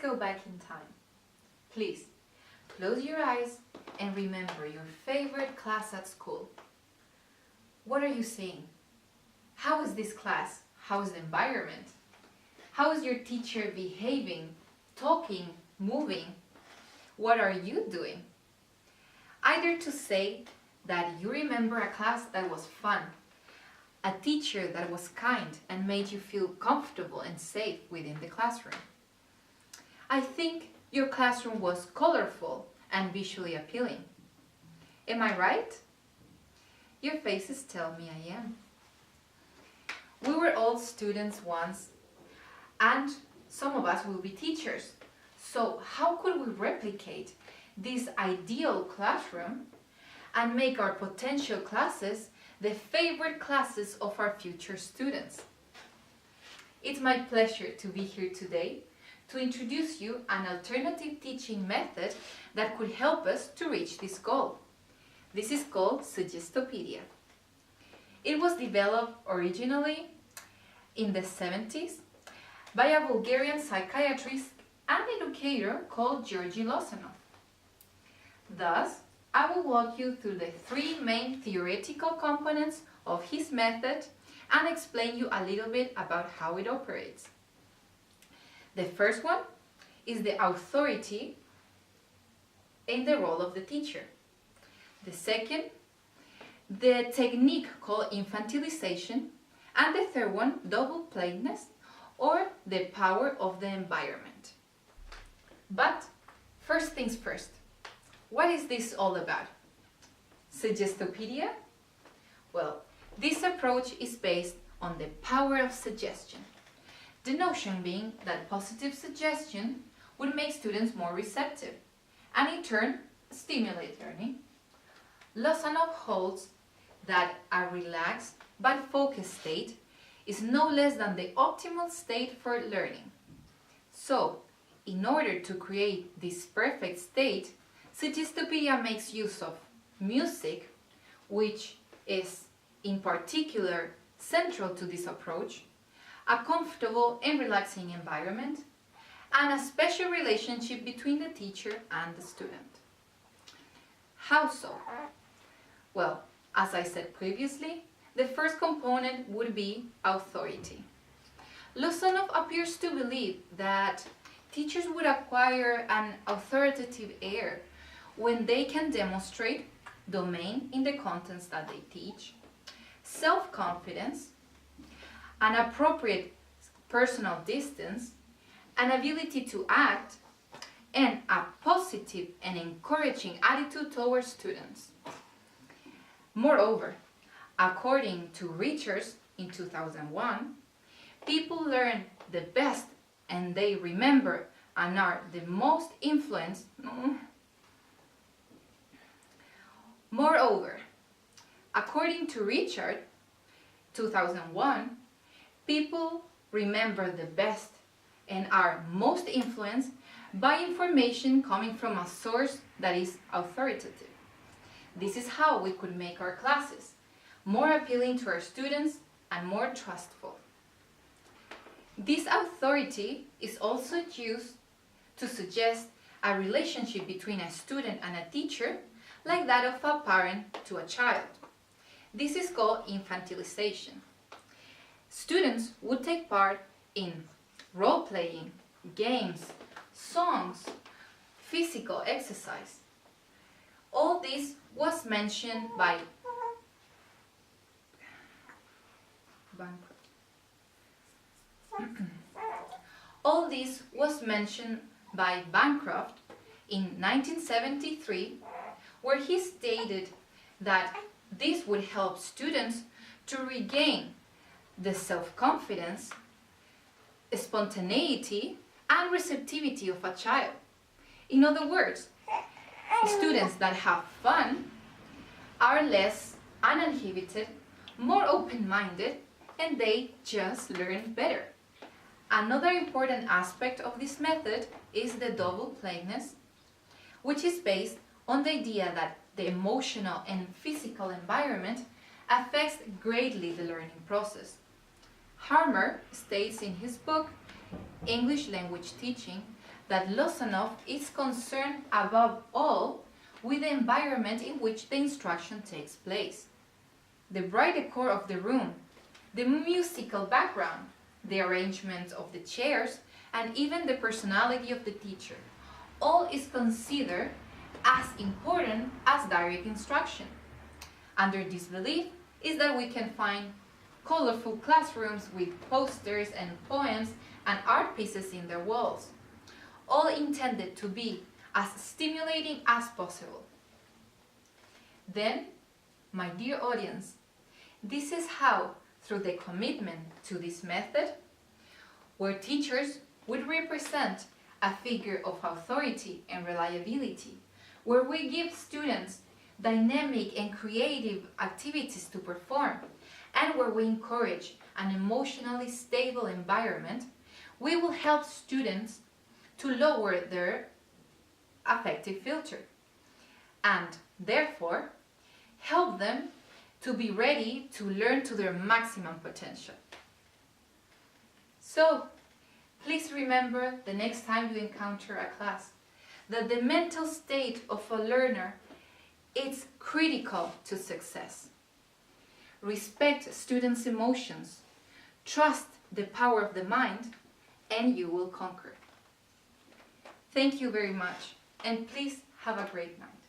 go back in time. Please, close your eyes and remember your favorite class at school. What are you seeing? How is this class? How is the environment? How is your teacher behaving, talking, moving? What are you doing? Either to say that you remember a class that was fun, a teacher that was kind and made you feel comfortable and safe within the classroom. I think your classroom was colorful and visually appealing. Am I right? Your faces tell me I am. We were all students once, and some of us will be teachers. So how could we replicate this ideal classroom and make our potential classes the favorite classes of our future students? It's my pleasure to be here today to introduce you an alternative teaching method that could help us to reach this goal. This is called Suggestopedia. It was developed originally in the 70s by a Bulgarian psychiatrist and educator called Georgi Losanov. Thus, I will walk you through the three main theoretical components of his method and explain you a little bit about how it operates. The first one is the authority in the role of the teacher. The second, the technique called infantilization. And the third one, double-playedness, or the power of the environment. But first things first, what is this all about? Suggestopedia? Well, this approach is based on the power of suggestion. The notion being that positive suggestion would make students more receptive and in turn stimulate learning. Losanov holds that a relaxed but focused state is no less than the optimal state for learning. So, in order to create this perfect state, Suggestopedia makes use of music, which is in particular central to this approach, a comfortable and relaxing environment, and a special relationship between the teacher and the student. How so? Well, as I said previously, the first component would be authority. Losanov appears to believe that teachers would acquire an authoritative air when they can demonstrate domain in the contents that they teach, self-confidence, an appropriate personal distance, an ability to act, and a positive and encouraging attitude towards students. Moreover, according to Richards in 2001, people learn the best and they remember and are the most influenced. Moreover, according to Richard, 2001, people remember the best and are most influenced by information coming from a source that is authoritative. This is how we could make our classes more appealing to our students and more trustful. This authority is also used to suggest a relationship between a student and a teacher, like that of a parent to a child. This is called infantilization. Students would take part in role-playing, games, songs, physical exercise. All this was mentioned by Bancroft in 1973, where he stated that this would help students to regain the self-confidence, spontaneity, and receptivity of a child. In other words, students that have fun are less uninhibited, more open-minded, and they just learn better. Another important aspect of this method is the double-playedness, which is based on the idea that the emotional and physical environment affects greatly the learning process. Harmer states in his book, English Language Teaching, that Lozanov is concerned above all with the environment in which the instruction takes place. The bright decor of the room, the musical background, the arrangement of the chairs, and even the personality of the teacher, all is considered as important as direct instruction. Under this belief is that we can find colorful classrooms with posters and poems and art pieces in their walls, all intended to be as stimulating as possible. Then, my dear audience, this is how, through the commitment to this method, where teachers would represent a figure of authority and reliability, where we give students dynamic and creative activities to perform, and where we encourage an emotionally stable environment, we will help students to lower their affective filter and therefore help them to be ready to learn to their maximum potential. So, please remember the next time you encounter a class that the mental state of a learner is critical to success. Respect students' emotions, trust the power of the mind, and you will conquer. Thank you very much, and please have a great night.